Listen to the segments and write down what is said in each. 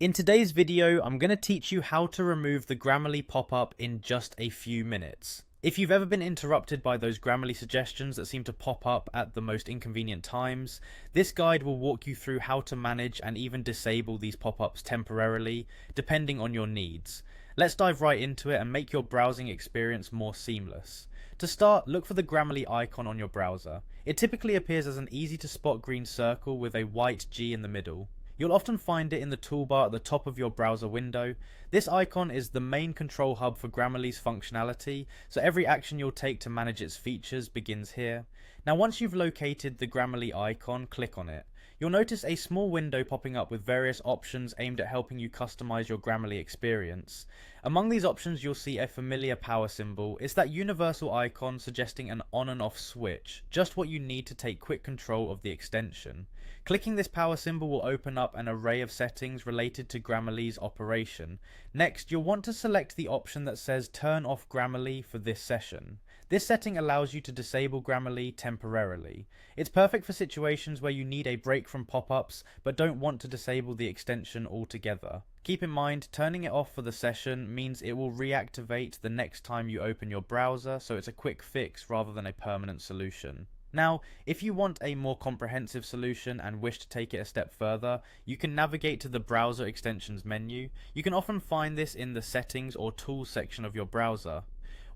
In today's video, I'm going to teach you how to remove the Grammarly pop-up in just a few minutes. If you've ever been interrupted by those Grammarly suggestions that seem to pop up at the most inconvenient times, this guide will walk you through how to manage and even disable these pop-ups temporarily, depending on your needs. Let's dive right into it and make your browsing experience more seamless. To start, look for the Grammarly icon on your browser. It typically appears as an easy to spot green circle with a white G in the middle. You'll often find it in the toolbar at the top of your browser window. This icon is the main control hub for Grammarly's functionality, so every action you'll take to manage its features begins here. Now once you've located the Grammarly icon, click on it. You'll notice a small window popping up with various options aimed at helping you customize your Grammarly experience. Among these options you'll see a familiar power symbol. It's that universal icon suggesting an on and off switch, just what you need to take quick control of the extension. Clicking this power symbol will open up an array of settings related to Grammarly's operation. Next, you'll want to select the option that says Turn off Grammarly for this session. This setting allows you to disable Grammarly temporarily. It's perfect for situations where you need a break from pop-ups but don't want to disable the extension altogether. Keep in mind, turning it off for the session means it will reactivate the next time you open your browser, so it's a quick fix rather than a permanent solution. Now, if you want a more comprehensive solution and wish to take it a step further, you can navigate to the Browser Extensions menu. You can often find this in the Settings or Tools section of your browser.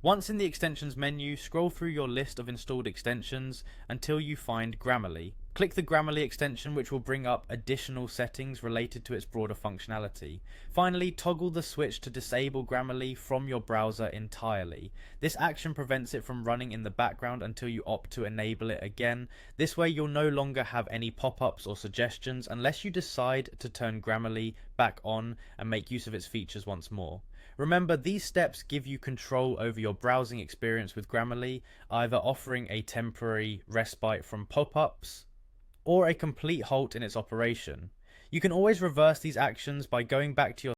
Once in the Extensions menu, scroll through your list of installed extensions until you find Grammarly. Click the Grammarly extension, which will bring up additional settings related to its broader functionality. Finally, toggle the switch to disable Grammarly from your browser entirely. This action prevents it from running in the background until you opt to enable it again. This way you'll no longer have any pop-ups or suggestions unless you decide to turn Grammarly back on and make use of its features once more. Remember, these steps give you control over your browsing experience with Grammarly, either offering a temporary respite from pop-ups or a complete halt in its operation. You can always reverse these actions by going back to your